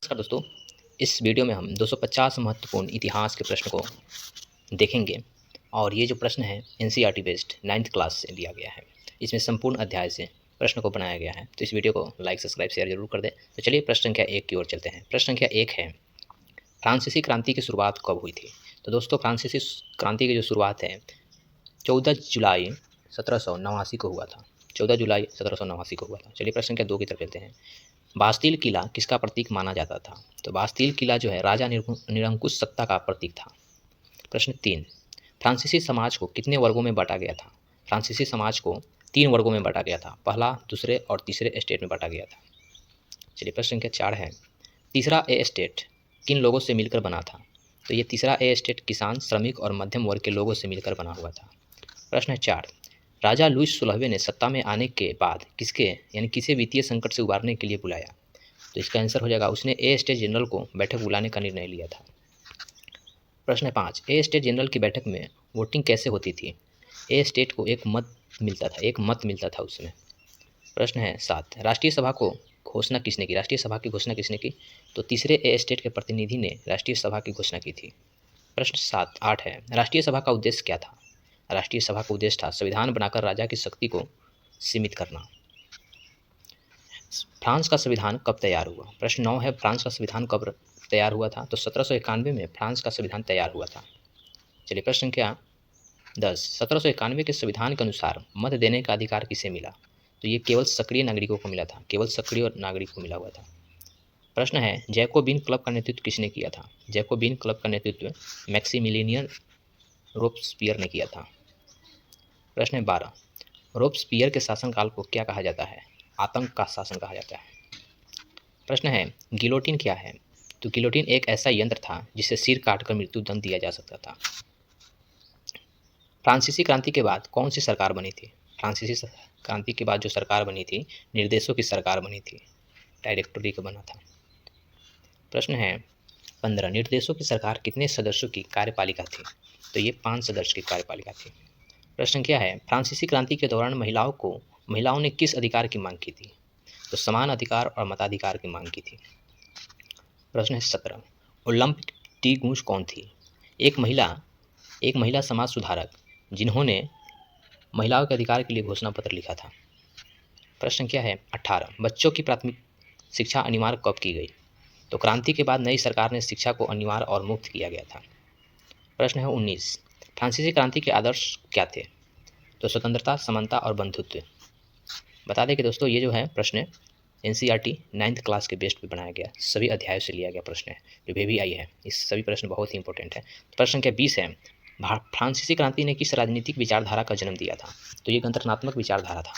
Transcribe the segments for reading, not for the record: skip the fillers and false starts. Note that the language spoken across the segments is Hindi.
नमस्कार दोस्तों। इस वीडियो में हम 250 महत्वपूर्ण इतिहास के प्रश्न को देखेंगे और ये जो प्रश्न है एनसीईआरटी बेस्ड 9th क्लास से लिया गया है। इसमें संपूर्ण अध्याय से प्रश्न को बनाया गया है, तो इस वीडियो को लाइक सब्सक्राइब शेयर जरूर कर दें। तो चलिए प्रश्न संख्या 1 की ओर चलते हैं। प्रश्न संख्या 1 है, फ्रांसीसी क्रांति की शुरुआत कब हुई थी? तो दोस्तों फ्रांसीसी क्रांति की जो शुरुआत है 14 जुलाई 1789 को हुआ था। 14 जुलाई 1789 को हुआ था। चलिए प्रश्न संख्या 2 की तरफ चलते हैं। बास्तिल किला किसका प्रतीक माना जाता था? तो बास्तिल किला जो है राजा निरंकुश सत्ता का प्रतीक था। प्रश्न 3, फ्रांसीसी समाज को कितने वर्गों में बांटा गया था? फ्रांसीसी समाज को 3 वर्गों में बांटा गया था। पहला, दूसरे और तीसरे एस्टेट में बांटा गया था। चलिए प्रश्न संख्या 4 है, तीसरा ए एस्टेट किन लोगों से मिलकर बना था? तो ये तीसरा ए एस्टेट किसान, श्रमिक और मध्यम वर्ग के लोगों से मिलकर बना हुआ था। प्रश्न 4, राजा लुईस 16वें ने सत्ता में आने के बाद किसे वित्तीय संकट से उबारने के लिए बुलाया? तो इसका आंसर हो जाएगा उसने ए स्टेट जनरल को बैठक बुलाने का निर्णय लिया था। प्रश्न 5, ए स्टेट जनरल की बैठक में वोटिंग कैसे होती थी? ए स्टेट को एक मत मिलता था उसमें। प्रश्न है 7, राष्ट्रीय सभा की घोषणा किसने की? तो तीसरे ए स्टेट के प्रतिनिधि ने राष्ट्रीय सभा की घोषणा की थी। प्रश्न 8 है, राष्ट्रीय सभा का उद्देश्य क्या था? राष्ट्रीय सभा का उद्देश्य था संविधान बनाकर राजा की शक्ति को सीमित करना। फ्रांस का संविधान कब तैयार हुआ? प्रश्न 9 है, फ्रांस का संविधान कब तैयार हुआ था? तो 1791 में फ्रांस का संविधान तैयार हुआ था। चलिए प्रश्न संख्या 10, 1791 के संविधान के अनुसार मत देने का अधिकार किसे मिला? तो ये केवल सक्रिय नागरिकों को मिला था, केवल सक्रिय नागरिक को मिला हुआ था। प्रश्न है, जैकोबिन क्लब का नेतृत्व किसने किया था? जैकोबिन क्लब का नेतृत्व मैक्सिमिलियन रोब्सपियर ने किया था। प्रश्न है 12, रोब्सपियर के शासनकाल को क्या कहा जाता है? आतंक का शासन कहा जाता है। प्रश्न है, गिलोटिन क्या है? तो गिलोटिन एक ऐसा यंत्र था जिससे सिर काटकर मृत्यु दंड दिया जा सकता था। फ्रांसीसी क्रांति के बाद कौन सी सरकार बनी थी? फ्रांसीसी क्रांति के बाद जो सरकार बनी थी निर्देशों की सरकार बनी थी, डायरेक्टोरी का बना था। प्रश्न है 15, निर्देशों की सरकार कितने सदस्यों की कार्यपालिका थी? तो ये 5 सदस्य की कार्यपालिका थी। प्रश्न क्या है, फ्रांसीसी क्रांति के दौरान महिलाओं ने किस अधिकार की मांग की थी? तो समान अधिकार और मताधिकार की मांग की थी। प्रश्न है 17, ओलंपिक टी गूंज कौन थी? एक महिला समाज सुधारक जिन्होंने महिलाओं के अधिकार के लिए घोषणा पत्र लिखा था। प्रश्न क्या है 18, बच्चों की प्राथमिक शिक्षा अनिवार्य कब की गई? तो क्रांति के बाद नई सरकार ने शिक्षा को अनिवार्य और मुफ्त किया गया था। प्रश्न है 19, फ्रांसीसी क्रांति के आदर्श क्या थे? तो स्वतंत्रता, समानता और बंधुत्व। बता दें कि दोस्तों ये जो है प्रश्न एनसीईआरटी 9th क्लास के बेस पे बनाया गया, सभी अध्यायों से लिया गया प्रश्न है, जो भी आई है। इस सभी प्रश्न बहुत ही इंपॉर्टेंट है। प्रश्न संख्या 20 है, फ्रांसीसी क्रांति ने किस राजनीतिक विचारधारा का जन्म दिया था? तो ये गणतंत्रात्मक विचारधारा था।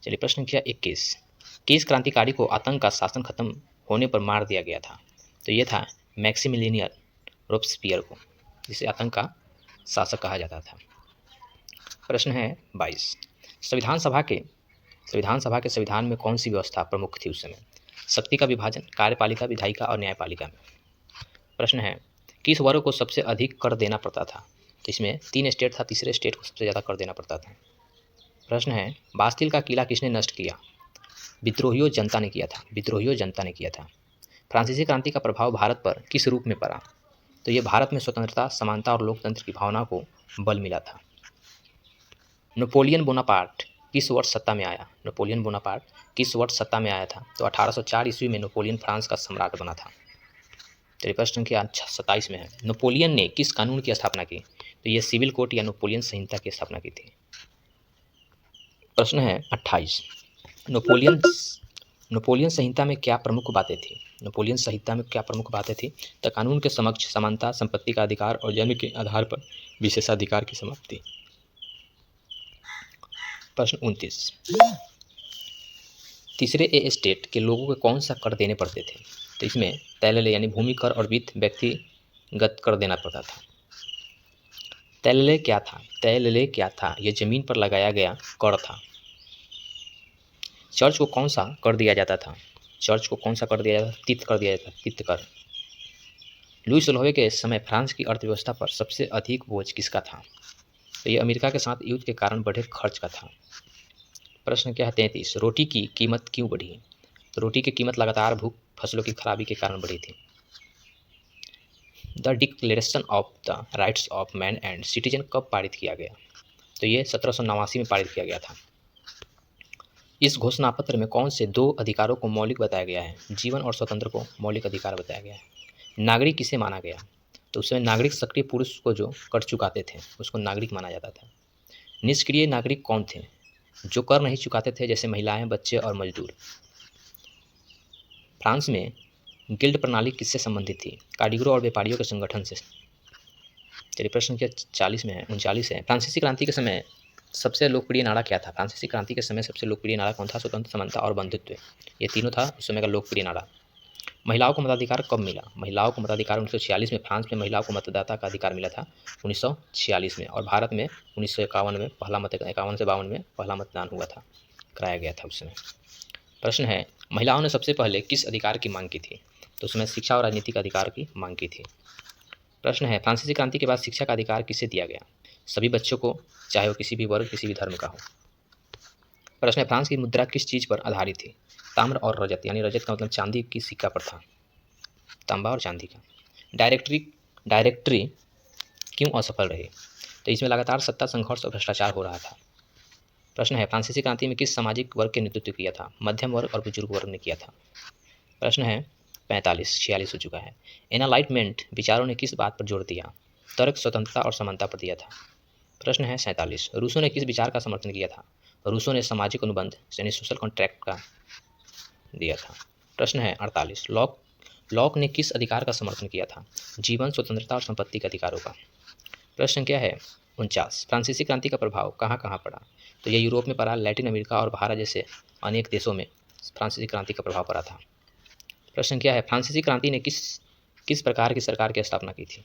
चलिए प्रश्न संख्या 21, किस क्रांतिकारी को आतंक का शासन खत्म होने पर मार दिया गया था? तो ये था मैक्सिमिलियन रोब्सपियर को, जिसे आतंक का शासक कहा जाता था। प्रश्न है 22, संविधान सभा के संविधान में कौन सी व्यवस्था प्रमुख थी उस समय? शक्ति का विभाजन, कार्यपालिका, विधायिका और न्यायपालिका में। प्रश्न है, किस वर्ग को सबसे अधिक कर देना पड़ता था? तो इसमें 3 स्टेट था, तीसरे स्टेट को सबसे ज़्यादा कर देना पड़ता था। प्रश्न है, बास्तिल का किला किसने नष्ट किया? विद्रोहियों जनता ने किया था। फ्रांसीसी क्रांति का प्रभाव भारत पर किस रूप में पड़ा? तो ये भारत में स्वतंत्रता, समानता और लोकतंत्र की भावना को बल मिला था। नेपोलियन बोनापार्ट किस वर्ष सत्ता में आया? था? तो 1804 ईस्वी में नेपोलियन फ्रांस का सम्राट बना था। चलिए प्रश्न संख्या 27 में है, नेपोलियन ने किस कानून की स्थापना की? तो ये सिविल कोड या नेपोलियन संहिता की स्थापना की थी। प्रश्न है 28, नेपोलियन संहिता में क्या प्रमुख बातें थी? तो कानून के समक्ष समानता, संपत्ति का अधिकार और जन्म के आधार पर विशेषाधिकार की समाप्ति। प्रश्न 29, तीसरे ए स्टेट के लोगों को कौन सा कर देने पड़ते थे? तो इसमें तैलले यानी भूमि कर और व्यक्तिगत कर देना पड़ता था। तैलले क्या था? यह जमीन पर लगाया गया कर था। चर्च को कौन सा कर दिया जाता था? तित कर। लुईस 16वें के समय फ्रांस की अर्थव्यवस्था पर सबसे अधिक बोझ किसका था? तो ये अमेरिका के साथ युद्ध के कारण बढ़े खर्च का था। प्रश्न क्या है 33, रोटी की कीमत क्यों बढ़ी? तो रोटी की कीमत लगातार भूख फसलों की खराबी के कारण बढ़ी थी। The declaration of the rights of man and citizen कब पारित किया गया? तो ये 1789 में पारित किया गया था। इस घोषणा पत्र में कौन से दो अधिकारों को मौलिक बताया गया है? जीवन और स्वतंत्र को मौलिक अधिकार बताया गया है। नागरिक किसे माना गया? तो उसमें नागरिक सक्रिय पुरुष को जो कर चुकाते थे उसको नागरिक माना जाता था। निष्क्रिय नागरिक कौन थे? जो कर नहीं चुकाते थे, जैसे महिलाएं, बच्चे और मजदूर। फ्रांस में गिल्ड प्रणाली किससे संबंधित थी? कारीगरों और व्यापारियों के संगठन से। चलिए प्रश्न संख्या 40 में है, 39 है। फ्रांसीसी क्रांति के समय सबसे लोकप्रिय नारा क्या था? फ्रांसीसी क्रांति के समय सबसे लोकप्रिय नारा कौन था? स्वतंत्र, समानता और बंधुत्व। ये तीनों था उस समय का लोकप्रिय नारा। महिलाओं को मताधिकार कब मिला? महिलाओं को मताधिकार 1946 में। फ्रांस में महिलाओं को मतदाता का अधिकार मिला था 1946 में, और भारत में 1951 में पहला 51 से 52 में पहला मतदान हुआ था, कराया गया था उस समय। प्रश्न है, महिलाओं ने सबसे पहले किस अधिकार की मांग की थी? तो उसमें शिक्षा और राजनीतिक अधिकार की मांग की थी। प्रश्न है, फ्रांसीसी क्रांति के बाद शिक्षा का अधिकार किसे दिया गया? सभी बच्चों को, चाहे वो किसी भी वर्ग, किसी भी धर्म का हो। प्रश्न है, फ्रांस की मुद्रा किस चीज़ पर आधारित थी? ताम्र और रजत, यानी रजत का मतलब चांदी की सिक्का पर था, तांबा और चांदी का। डायरेक्टरी क्यों असफल रही? तो इसमें लगातार सत्ता संघर्ष और भ्रष्टाचार हो रहा था। प्रश्न है, फ्रांसीसी क्रांति में किस सामाजिक वर्ग के नेतृत्व किया था? मध्यम वर्ग और बुजुर्ग वर्ग ने किया था। प्रश्न है 46 हो चुका है। एनालाइटमेंट विचारों ने किस बात पर जोर दिया? तर्क, स्वतंत्रता और समानता पर दिया था। प्रश्न है 47। रूसो ने किस विचार का समर्थन किया था? रूसो ने सामाजिक अनुबंध यानी सोशल कॉन्ट्रैक्ट का दिया था। प्रश्न है 48। लॉक ने किस अधिकार का समर्थन किया था? जीवन, स्वतंत्रता और संपत्ति के अधिकारों का। प्रश्न क्या है 49। फ्रांसीसी क्रांति का प्रभाव कहाँ कहाँ पड़ा? तो ये यूरोप में पड़ा, लैटिन अमेरिका और भारत जैसे अनेक देशों में फ्रांसीसी क्रांति का प्रभाव पड़ा था। प्रश्न क्या है, फ्रांसीसी क्रांति ने किस प्रकार की सरकार की स्थापना की थी?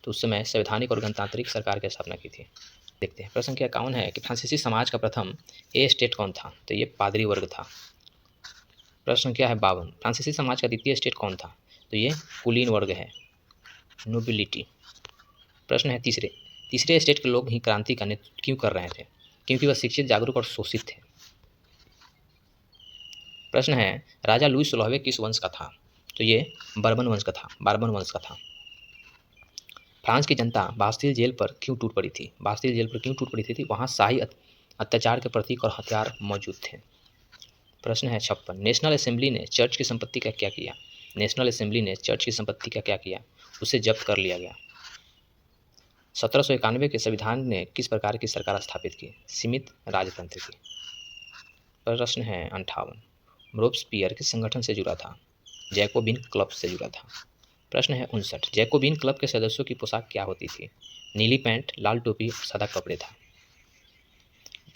तो उस समय संवैधानिक और गणतांत्रिक सरकार की स्थापना की थी। देखते हैं प्रश्न क्या 51 है कि फ्रांसीसी समाज का प्रथम ए स्टेट कौन था? तो ये पादरी वर्ग था। प्रश्न क्या है 52। फ्रांसीसी समाज का द्वितीय स्टेट कौन था? तो ये कुलीन वर्ग है, नोबिलिटी। प्रश्न है तीसरे स्टेट के लोग ही क्रांति का नेतृत्व क्यों कर रहे थे? क्योंकि वह शिक्षित, जागरूक और शोषित थे। प्रश्न है, राजा लुई 16वें किस वंश का था? तो ये बर्बन वंश का था। फ्रांस की जनता बास्तिल जेल पर क्यों टूट पड़ी थी? बास्तिल जेल पर क्यों टूट पड़ी थी? वहाँ शाही अत्याचार के प्रतीक और हथियार मौजूद थे। प्रश्न है 56। नेशनल असेंबली ने चर्च की संपत्ति का क्या किया? नेशनल असेंबली ने चर्च की संपत्ति का क्या किया? उसे जब्त कर लिया गया। 1791 के संविधान ने किस प्रकार की सरकार स्थापित की? सीमित राजतंत्र की। प्रश्न है 58। रोब्सपियर किस संगठन से जुड़ा था? जैकोबिन क्लब से जुड़ा था। प्रश्न है 59। जैकोबिन क्लब के सदस्यों की पोशाक क्या होती थी? नीली पैंट, लाल टोपी और सादा कपड़े था।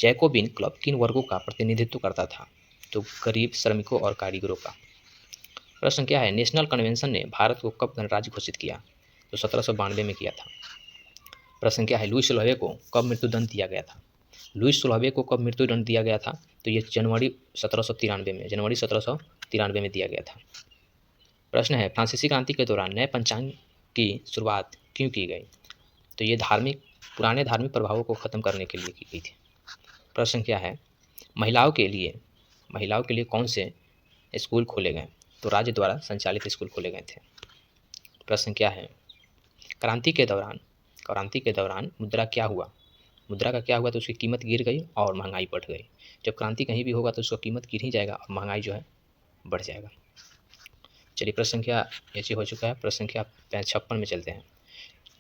जैकोबिन क्लब किन वर्गों का प्रतिनिधित्व करता था? तो गरीब, श्रमिकों और कारीगरों का। प्रश्न क्या है, नेशनल कन्वेंशन ने भारत को कब गणराज्य घोषित किया? तो 1792 में किया था। प्रश्न क्या है, लुई 16वें को कब मृत्युदंड दिया गया था? लुई 16वें को कब मृत्युदंड दिया गया था? तो ये जनवरी 1793 में दिया गया था। प्रश्न है, फ्रांसीसी क्रांति के दौरान नए पंचांग की शुरुआत क्यों की गई? तो ये पुराने धार्मिक प्रभावों को खत्म करने के लिए की गई थी। प्रश्न क्या है, महिलाओं के लिए कौन से स्कूल खोले गए? तो राज्य द्वारा संचालित स्कूल खोले गए थे। प्रश्न क्या है, क्रांति के दौरान मुद्रा क्या हुआ? मुद्रा का क्या हुआ? तो उसकी कीमत गिर गई और महंगाई बढ़ गई। जब क्रांति कहीं भी होगा तो उसका कीमत गिर ही जाएगा और महंगाई जो है बढ़ जाएगा। चलिए प्रश्न संख्या ऐसे हो चुका है। प्रश्न संख्या 56 में चलते हैं।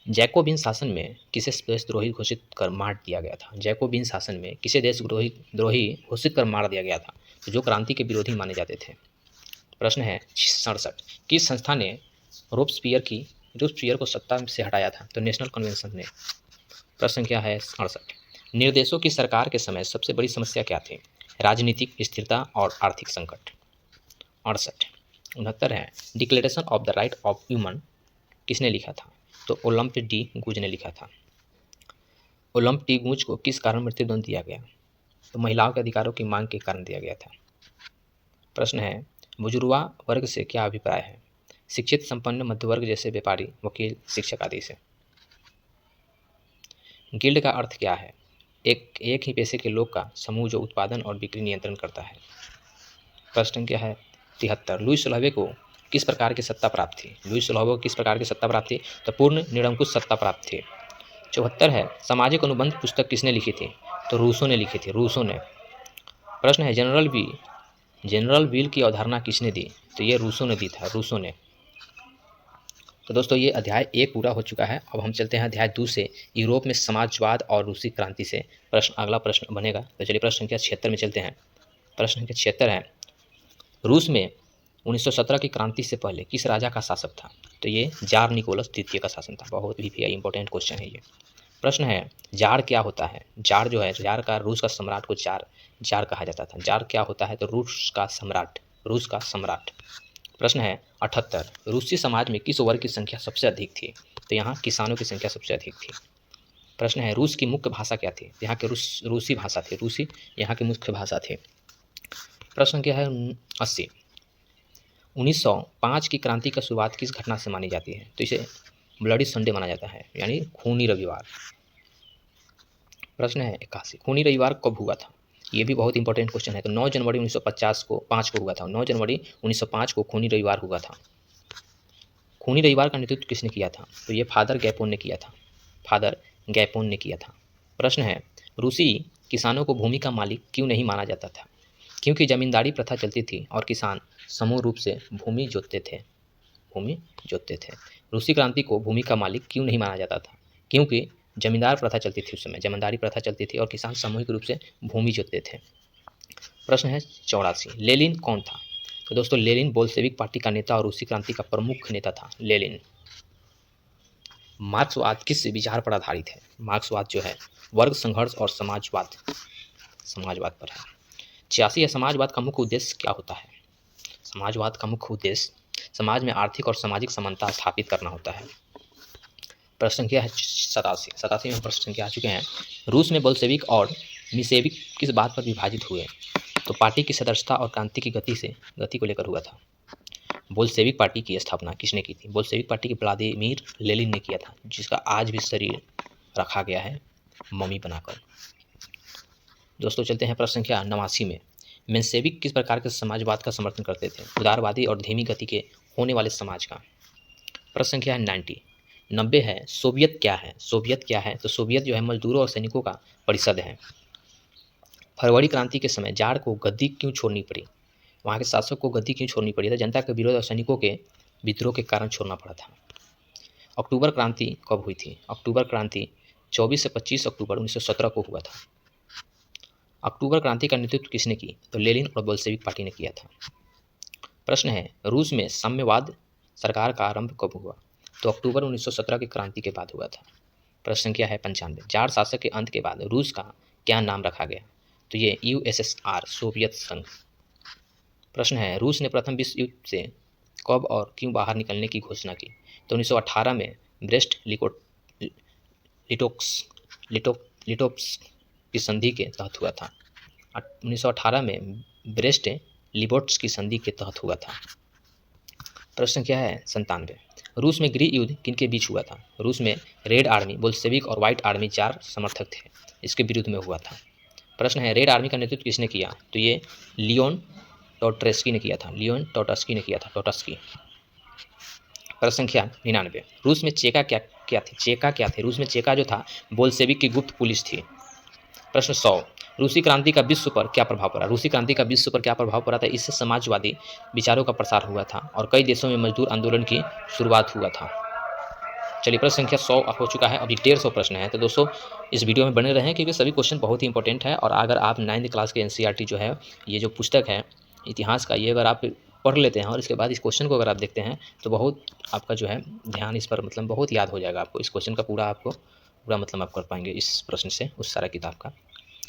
जैकोबिन शासन में किसे देशद्रोही घोषित कर मार दिया गया था? जैकोबिन शासन में किसे देशद्रोही घोषित कर मार दिया गया था? तो जो क्रांति के विरोधी माने जाते थे। प्रश्न है 67। किस संस्था ने रोब्सपियर को सत्ता से हटाया था? तो नेशनल कन्वेंशन ने। प्रश्न क्या है 68। निर्देशों की सरकार के समय सबसे बड़ी समस्या क्या थी? राजनीतिक स्थिरता और आर्थिक संकट। 68। 69 है, declaration of the right of human किसने लिखा था? तो ओलंप डी गूज ने लिखा था। ओलंप डी गूज को किस कारण मृत्युदंड दिया गया? तो महिलाओं के अधिकारों की मांग के कारण दिया गया था। प्रश्न है, बुजुर्गा वर्ग से क्या अभिप्राय है? शिक्षित, संपन्न, मध्य वर्ग जैसे व्यापारी, वकील, शिक्षक आदि से। गिल्ड का अर्थ क्या है? एक ही पैसे के लोग का समूह जो उत्पादन और बिक्री नियंत्रण करता है। प्रश्न क्या है 73। लुई 16वें को किस प्रकार की सत्ता प्राप्त थी? लुईस स्लोबो को किस प्रकार की सत्ता प्राप्त थी? तो पूर्ण निरंकुश सत्ता प्राप्त थी। 74 है, सामाजिक अनुबंध पुस्तक किसने लिखी थी? तो रूसो ने लिखी थी, रूसो ने। प्रश्न है, जनरल व्हील की अवधारणा किसने दी? तो ये रूसो ने दी था, रूसो ने। तो दोस्तों ये अध्याय 1 पूरा हो चुका है। अब हम चलते हैं अध्याय 2 से, यूरोप में समाजवाद और रूसी क्रांति से प्रश्न, अगला प्रश्न बनेगा। तो चलिए प्रश्न संख्या 76 में चलते हैं। प्रश्न संख्या 76 है, रूस में 1917 की क्रांति से पहले किस राजा का शासक था? तो ये जार निकोलस द्वितीय का शासन था। बहुत ही इंपॉर्टेंट क्वेश्चन है ये। प्रश्न है, जार क्या होता है? जार जो है, जार का, रूस का सम्राट को जार कहा जाता था। जार क्या होता है? तो रूस का सम्राट। प्रश्न है 78, रूसी समाज में किस वर्ग की संख्या सबसे अधिक थी? तो यहाँ किसानों की संख्या सबसे अधिक थी। प्रश्न है, रूस की मुख्य भाषा क्या थी? यहाँ के रूसी भाषा थी, रूसी यहाँ की मुख्य भाषा थी। प्रश्न क्या है 80, 1905 की क्रांति का शुरुआत किस घटना से मानी जाती है? तो इसे ब्लडी संडे माना जाता है, यानी खूनी रविवार। प्रश्न है 81, खूनी रविवार कब हुआ था? ये भी बहुत इंपॉर्टेंट क्वेश्चन है। तो 9 जनवरी 1950 को 5 को हुआ था। 9 जनवरी 1905 को खूनी रविवार हुआ था। खूनी रविवार का नेतृत्व किसने किया था? तो ये फादर गैपोन ने किया था। प्रश्न है, रूसी किसानों को भूमि का मालिक क्यों नहीं माना जाता था? क्योंकि जमींदारी प्रथा चलती थी और किसान समूह रूप से भूमि जोतते थे। रूसी क्रांति को भूमि का मालिक क्यों नहीं माना जाता था? क्योंकि जमींदार प्रथा चलती थी, उस समय जमींदारी प्रथा चलती थी और किसान सामूहिक रूप से भूमि जोतते थे। प्रश्न है 84, लेनिन कौन था? तो दोस्तों लेनिन बोल्शेविक पार्टी का नेता और रूसी क्रांति का प्रमुख नेता था लेनिन। मार्क्सवाद किस विचार पर आधारित है? मार्क्सवाद जो है वर्ग संघर्ष और समाजवाद पर है। 86 है, समाजवाद का मुख्य उद्देश्य क्या होता है? समाजवाद का मुख्य उद्देश्य समाज में आर्थिक और सामाजिक समानता स्थापित करना होता है। प्रश्न संख्या है 87 में प्रश्न संख्या आ चुके हैं। रूस में बोल्शेविक और मिसेविक किस बात पर विभाजित हुए? तो पार्टी की सदस्यता और क्रांति की गति को लेकर हुआ था। बोल्शेविक पार्टी की स्थापना किसने की थी? बोल्शेविक पार्टी की व्लादिमीर लेनिन ने किया था, जिसका आज भी शरीर रखा गया है मम्मी बनाकर। दोस्तों चलते हैं प्रश्न संख्या 89 में। मेंशेविक किस प्रकार के समाजवाद का समर्थन करते थे? उदारवादी और धीमी गति के होने वाले समाज का। प्रश्न संख्या 90 है, सोवियत क्या है? तो सोवियत जो है मजदूरों और सैनिकों का परिषद है। फरवरी क्रांति के समय जार को गद्दी क्यों छोड़नी पड़ी? वहाँ के शासक को गद्दी क्यों छोड़नी पड़ी? तो जनता के विरोध और सैनिकों के विद्रोह के कारण छोड़ना पड़ा था। अक्टूबर क्रांति कब हुई थी? अक्टूबर क्रांति 24 से 25 अक्टूबर 1917 को हुआ था। अक्टूबर क्रांति का नेतृत्व किसने की? तो लेनिन और बोल्शेविक पार्टी ने किया था। प्रश्न है, रूस में साम्यवाद सरकार का आरंभ कब हुआ? तो अक्टूबर 1917 की क्रांति के बाद हुआ था। प्रश्न संख्या है 95, जार शासक के अंत के बाद रूस का क्या नाम रखा गया? तो ये USSR, सोवियत संघ। प्रश्न है, रूस ने प्रथम विश्व युद्ध से कब और क्यों बाहर निकलने की घोषणा की? तो 1918 में ब्रेस्ट लिटोव्स्क की संधि के तहत हुआ था। 1918 में ब्रेस्ट लिटोव्स्क की संधि के तहत हुआ था। प्रश्न क्या है 97, रूस में गृह युद्ध किनके बीच हुआ था? रूस में रेड आर्मी, बोल्शेविक और व्हाइट आर्मी जार समर्थक थे, इसके विरुद्ध में हुआ था। प्रश्न है, रेड आर्मी का नेतृत्व किसने किया? तो ये लियोन टॉटस्की ने किया था। प्रश्न संख्या 99, रूस में चेका क्या थे? रूस में चेका जो था बोल्शेविक की गुप्त पुलिस थी। प्रश्न 100, रूसी क्रांति का विश्व पर क्या प्रभाव पड़ा? इससे समाजवादी विचारों का प्रसार हुआ था और कई देशों में मजदूर आंदोलन की शुरुआत हुआ था। चलिए प्रश्न संख्या 100 हो चुका है, अभी 150 प्रश्न है। तो दोस्तों इस वीडियो में बने रहें क्योंकि सभी क्वेश्चन बहुत ही इंपॉर्टेंट है। और अगर आप 9th क्लास के NCERT जो है, ये जो पुस्तक है इतिहास का, ये अगर आप पढ़ लेते हैं और इसके बाद इस क्वेश्चन को अगर आप देखते हैं तो बहुत आपका जो है ध्यान इस पर मतलब बहुत याद हो जाएगा आपको। इस क्वेश्चन का पूरा मतलब आप कर पाएंगे इस प्रश्न से उस सारा किताब का।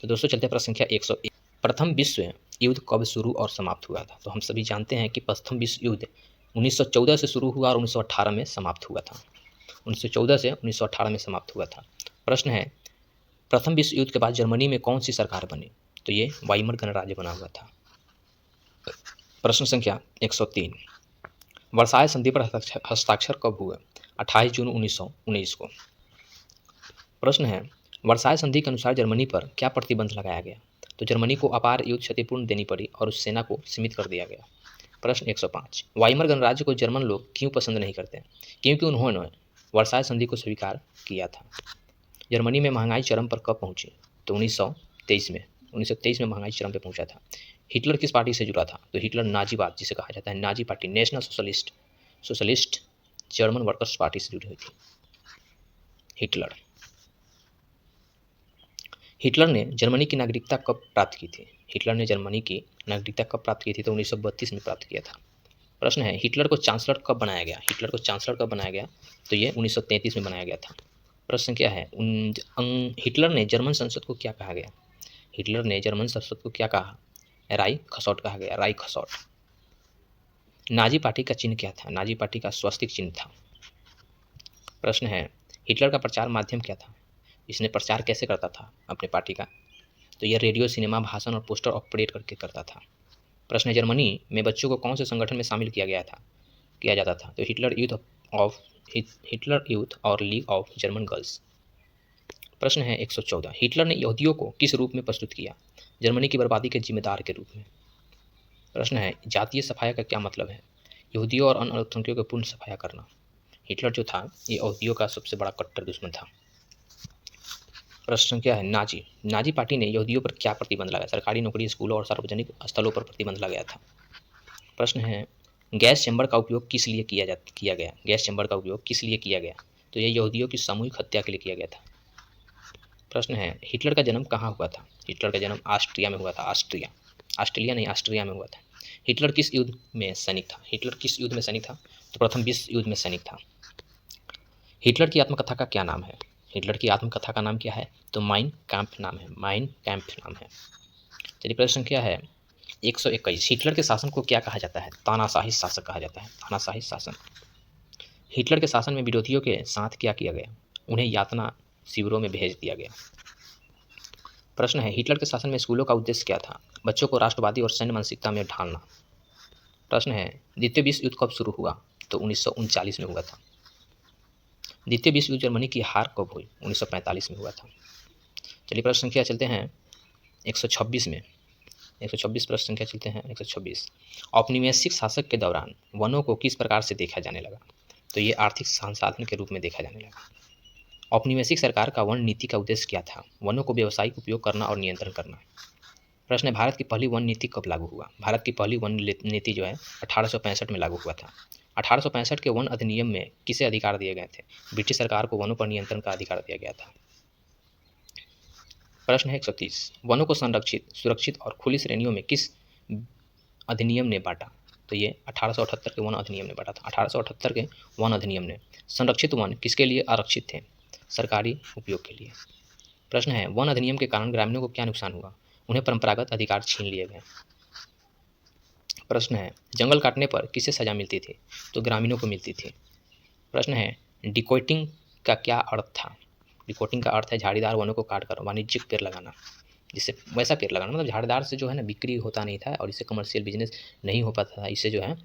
तो दोस्तों चलते हैं प्रश्न संख्या 101, प्रथम विश्व युद्ध कब शुरू और समाप्त हुआ था? तो हम सभी जानते हैं कि प्रथम विश्व युद्ध 1914 से शुरू हुआ और 1918 में समाप्त हुआ था। 1914 से 1918 में समाप्त हुआ था। प्रश्न है, प्रथम विश्व युद्ध के बाद जर्मनी में कौन सी सरकार बनी? तो ये वाइमर गणराज्य बना हुआ था। प्रश्न संख्या 103, वर्साय संधि पर हस्ताक्षर कब हुआ? 28 जून 1919 को। प्रश्न है, वर्साय संधि के अनुसार जर्मनी पर क्या प्रतिबंध लगाया गया? तो जर्मनी को अपार युद्ध क्षतिपूर्ण देनी पड़ी और उस सेना को सीमित कर दिया गया। प्रश्न 105, वाइमर गणराज्य को जर्मन लोग क्यों पसंद नहीं करते? क्योंकि उन्होंने वर्साय संधि को स्वीकार किया था। जर्मनी में महंगाई चरम पर कब पहुंची? तो 1923 में। 1923 में महंगाई चरम पर पहुंचा था। हिटलर किस पार्टी से जुड़ा था? तो हिटलर नाजीवाद जिसे कहा जाता है, Nazi party, national socialist German workers party से जुड़ी हुई थी। हिटलर ने जर्मनी की नागरिकता कब प्राप्त की थी? हिटलर ने जर्मनी की नागरिकता कब प्राप्त की थी? तो 1932 में प्राप्त किया था। प्रश्न है, हिटलर को चांसलर कब बनाया गया? हिटलर को चांसलर कब बनाया गया? तो ये 1933 में बनाया गया था। प्रश्न क्या है, हिटलर ने जर्मन संसद को क्या कहा गया? हिटलर ने जर्मन संसद को क्या कहा? राई खसौट कहा गया, राई खसौट। नाजी पार्टी का चिन्ह क्या था? नाजी पार्टी का स्वस्तिक चिन्ह था। प्रश्न है, हिटलर का प्रचार माध्यम क्या था? इसने प्रचार कैसे करता था अपने पार्टी का? तो यह रेडियो, सिनेमा, भाषण और पोस्टर ऑपरेट करके करता था। प्रश्न है, जर्मनी में बच्चों को कौन से संगठन में शामिल किया जाता था? तो हिटलर यूथ और लीग ऑफ जर्मन गर्ल्स। प्रश्न है 114, हिटलर ने यहूदियों को किस रूप में प्रस्तुत किया? जर्मनी की बर्बादी के जिम्मेदार के रूप में। प्रश्न है, जातीय सफाया का क्या मतलब है? यहूदियों और अन्य अल्पसंख्यकों को पूर्ण सफाया करना। हिटलर जो था ये यहूदियों का सबसे बड़ा कट्टर दुश्मन था। प्रश्न क्या है, नाजी पार्टी ने यहूदियों पर क्या प्रतिबंध लगाया? सरकारी नौकरी, स्कूलों और सार्वजनिक स्थलों पर प्रतिबंध लगाया था। प्रश्न है, गैस चैम्बर का उपयोग किस लिए किया गया? गैस चैम्बर का उपयोग किस लिए किया गया? तो यह यहूदियों की सामूहिक हत्या के लिए किया गया था। प्रश्न है, हिटलर का जन्म कहाँ हुआ था? हिटलर का जन्म ऑस्ट्रिया में हुआ था। ऑस्ट्रेलिया नहीं, ऑस्ट्रिया में हुआ था। हिटलर किस युद्ध में सैनिक था? हिटलर किस युद्ध में सैनिक था? तो प्रथम विश्व युद्ध में सैनिक था। हिटलर की आत्मकथा का क्या नाम है? हिटलर की आत्मकथा का नाम क्या है? तो माइन कैंप नाम है, माइन कैंप नाम है। चलिए प्रश्न क्या है 121, हिटलर के शासन को क्या कहा जाता है? तानाशाही शासक कहा जाता है, तानाशाही शासन। हिटलर के शासन में विरोधियों के साथ क्या किया गया? उन्हें यातना शिविरों में भेज दिया गया। प्रश्न है, हिटलर के शासन में स्कूलों का उद्देश्य क्या था? बच्चों को राष्ट्रवादी और सैन्य मानसिकता में ढालना। प्रश्न है, द्वितीय विश्व युद्ध कब शुरू हुआ? तो 1939 में हुआ था। द्वितीय विश्व युद्ध जर्मनी की हार कब हुई? 1945 में हुआ था। चलिए प्रश्न संख्या चलते हैं 126 में। 126 प्रश्न संख्या चलते हैं 126, औपनिवेशिक शासक के दौरान वनों को किस प्रकार से देखा जाने लगा? तो ये आर्थिक संसाधन के रूप में देखा जाने लगा। औपनिवेशिक सरकार का वन नीति का उद्देश्य क्या था? वनों को व्यावसायिक उपयोग करना और नियंत्रण करना। प्रश्न है, भारत की पहली वन नीति कब लागू हुआ? भारत की पहली वन नीति जो है 1865 में लागू हुआ था। 1865 के वन अधिनियम में किसे अधिकार दिए गए थे? ब्रिटिश सरकार को वनों पर नियंत्रण का अधिकार दिया गया था। प्रश्न है 130, वनों को संरक्षित, सुरक्षित और खुली श्रेणियों में किस अधिनियम ने बांटा? तो ये 1878 के वन अधिनियम ने बांटा था। 1878 के वन अधिनियम ने। संरक्षित वन किसके लिए आरक्षित थे? सरकारी उपयोग के लिए। प्रश्न है, वन अधिनियम के कारण ग्रामीणों को क्या नुकसान हुआ? उन्हें परंपरागत अधिकार छीन लिए गए। प्रश्न है, जंगल काटने पर किसे सजा मिलती थी? तो ग्रामीणों को मिलती थी। प्रश्न है, डिकोटिंग का क्या अर्थ था? डिकोटिंग का अर्थ है झाड़ीदार वनों को काटकर वाणिज्यिक पेड़ लगाना, जिससे वैसा पेड़ लगाना मतलब झाड़ीदार से जो है ना बिक्री होता नहीं था और इससे कमर्शियल बिजनेस नहीं हो पाता था, इससे जो है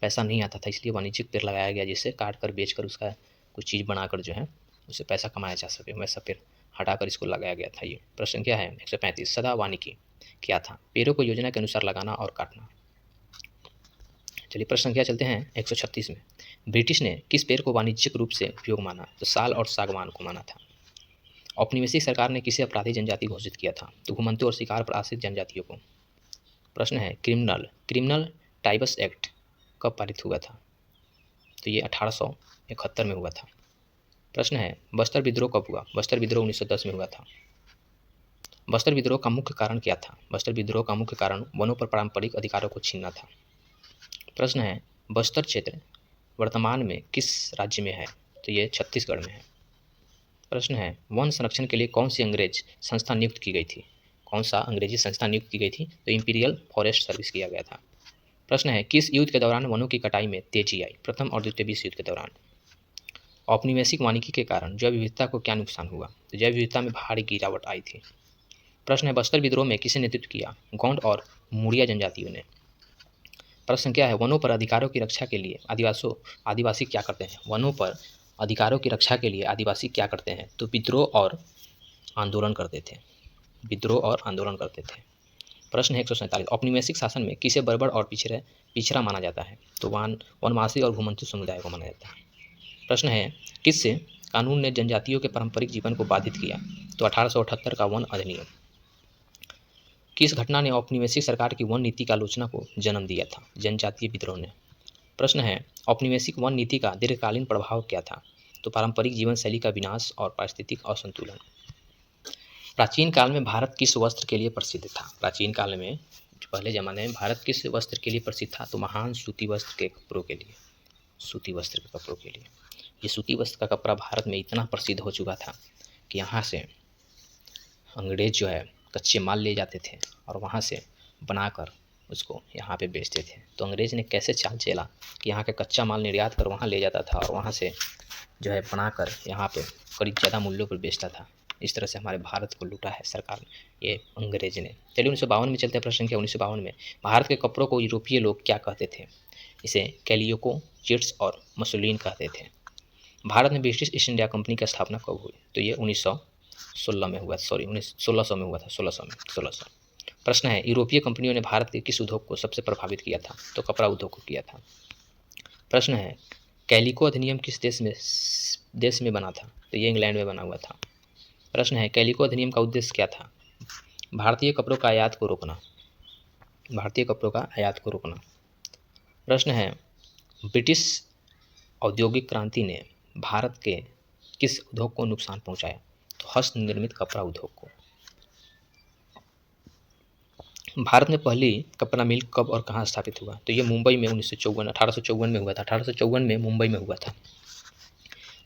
पैसा नहीं आता था, इसलिए वाणिज्यिक पेड़ लगाया गया जिससे काट कर बेच कर उसका कुछ चीज़ बनाकर जो है उससे पैसा कमाया जा सके, वैसा पेड़ हटाकर इसको लगाया गया था। ये प्रश्न क्या है 135, सदा वानिकी क्या था? पेड़ों को योजना के अनुसार लगाना और काटना। चलिए प्रश्न संख्या चलते हैं 136 में, ब्रिटिश ने किस पेड़ को वाणिज्यिक रूप से उपयोग माना? तो साल और सागवान को माना था। औपनिवेशिक सरकार ने किसे अपराधी जनजाति घोषित किया था? तो घुमंतु और शिकार पर आश्रित जनजातियों को। प्रश्न है, क्रिमिनल टाइबस एक्ट कब पारित हुआ था? तो ये 1871 में हुआ था। प्रश्न है, बस्तर विद्रोह कब हुआ? बस्तर विद्रोह 1910 में हुआ था। बस्तर विद्रोह का मुख्य कारण क्या था? बस्तर विद्रोह का मुख्य कारण वनों पर पारंपरिक अधिकारों को छीनना था। प्रश्न है, बस्तर क्षेत्र वर्तमान में किस राज्य में है? तो ये छत्तीसगढ़ में है। प्रश्न है, वन संरक्षण के लिए कौन सी अंग्रेज संस्था नियुक्त की गई थी? कौन सा अंग्रेजी संस्था नियुक्त की गई थी? तो इंपीरियल फॉरेस्ट सर्विस किया गया था। प्रश्न है, किस युद्ध के दौरान वनों की कटाई में तेजी आई? प्रथम और द्वितीय विश्व युद्ध के दौरान। औपनिवेशिक वानिकी के कारण जैव विविधता को क्या नुकसान हुआ? तो जैव विविधता में भारी गिरावट आई थी। प्रश्न है, बस्तर विद्रोह में किसे नेतृत्व किया? गोंड और मुड़िया जनजातियों ने। प्रश्न क्या है, वनों पर अधिकारों की रक्षा के लिए आदिवासी क्या करते हैं? वनों पर अधिकारों की रक्षा के लिए आदिवासी क्या करते हैं? तो विद्रोह और आंदोलन करते थे। विद्रोह और आंदोलन करते थे। प्रश्न है 147, औपनिवेशिक शासन में किसे बर्बर और पिछड़ा माना जाता है? तो वनवासी और भूमंत्री समुदाय को माना जाता है। प्रश्न है, किस कानून ने जनजातियों के पारंपरिक जीवन को बाधित किया? तो 1878 का वन अधिनियम। किस घटना ने औपनिवेशिक सरकार की वन नीति की आलोचना को जन्म दिया था? जनजातीय विद्रोह ने। प्रश्न है, औपनिवेशिक वन नीति का दीर्घकालीन प्रभाव क्या था? तो पारंपरिक जीवन शैली का विनाश और पारिस्थितिक असंतुलन। प्राचीन काल में भारत किस वस्त्र के लिए प्रसिद्ध था? प्राचीन काल में पहले ज़माने में भारत किस वस्त्र के लिए प्रसिद्ध था? तो महान सूती वस्त्र के कपड़ों के लिए, सूती वस्त्र के कपड़ों के लिए। ये सूती वस्त्र का कपड़ा भारत में इतना प्रसिद्ध हो चुका था कि यहाँ से अंग्रेज जो है कच्चे माल ले जाते थे और वहाँ से बनाकर उसको यहाँ पे बेचते थे। तो अंग्रेज ने कैसे चाल चला कि यहाँ के कच्चा माल निर्यात कर वहाँ ले जाता था और वहाँ से जो है बनाकर यहाँ पे करीब ज़्यादा मूल्यों पर बेचता था। इस तरह से हमारे भारत को लूटा है सरकार ने, ये अंग्रेज ने। चलिए 1952 में चलते हैं। प्रश्न संख्या 1952 में, भारत के कपड़ों को यूरोपीय लोग क्या कहते थे? इसे कैलियोको, चिट्स और मसलिन कहते थे। भारत में ब्रिटिश ईस्ट इंडिया कंपनी की स्थापना कब हुई? तो ये 1600 में हुआ, 1600 में हुआ था, 1600। प्रश्न है, यूरोपीय कंपनियों ने भारत के किस उद्योग को सबसे प्रभावित किया था? तो कपड़ा उद्योग को किया था। प्रश्न है, कैलिको अधिनियम किस देश में बना था? तो ये इंग्लैंड में बना हुआ था। प्रश्न है, कैलिको अधिनियम का उद्देश्य क्या था? भारतीय कपड़ों का आयात को रोकना, भारतीय कपड़ों का आयात को रोकना। प्रश्न है, ब्रिटिश औद्योगिक क्रांति ने भारत के किस उद्योग को नुकसान पहुंचाया? तो हस्त निर्मित कपड़ा उद्योग को। भारत में पहली कपड़ा मिल कब और कहाँ स्थापित हुआ? तो ये मुंबई में 1854 में हुआ था। 1854 में मुंबई में हुआ था।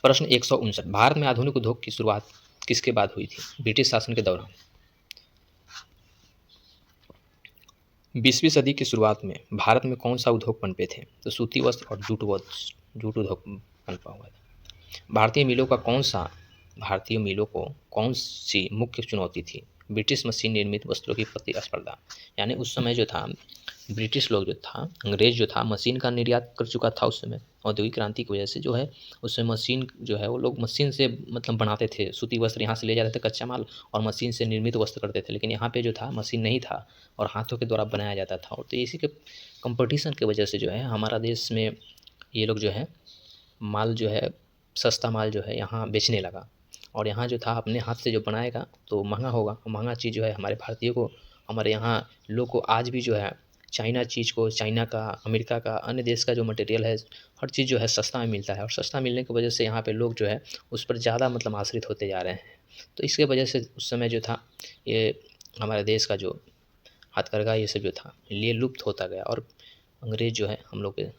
प्रश्न 159, भारत में आधुनिक उद्योग की शुरुआत किसके बाद हुई थी? ब्रिटिश शासन के दौरान। 20वीं सदी की शुरुआत में भारत में कौन सा उद्योग पनपे थे? तो सूती वस्त्र और जूट उद्योग पनपा हुआ था। भारतीय मिलों को कौन सी मुख्य चुनौती थी? ब्रिटिश मशीन निर्मित वस्त्रों की प्रतिस्पर्धा। यानी उस समय जो था ब्रिटिश लोग जो था, अंग्रेज जो था, मशीन का निर्यात कर चुका था उस समय। औद्योगिक क्रांति की वजह से जो है उस समय मशीन जो है वो लोग मशीन से मतलब बनाते थे। सूती वस्त्र यहाँ से ले जाते थे कच्चा माल और मशीन से निर्मित वस्त्र करते थे। लेकिन यहाँ पे जो था मशीन नहीं था और हाथों के द्वारा बनाया जाता था। और तो इसी के कंपटीशन की वजह से जो है हमारा देश में ये लोग जो है माल जो है सस्ता माल जो है यहाँ बेचने लगा। और यहाँ जो था अपने हाथ से जो बनाएगा तो महंगा होगा। महंगा चीज़ जो है हमारे भारतीय को, हमारे यहाँ लोग को आज भी जो है चाइना चीज़ को, चाइना का, अमेरिका का, अन्य देश का जो मटेरियल है हर चीज़ जो है सस्ता में मिलता है। और सस्ता मिलने की वजह से यहाँ पे लोग जो है उस पर ज़्यादा मतलब आश्रित होते जा रहे हैं। तो इसके वजह से उस समय जो था ये हमारे देश का जो हथकरघा ये सब जो था ये लुप्त होता गया और अंग्रेज जो है हम लोग पे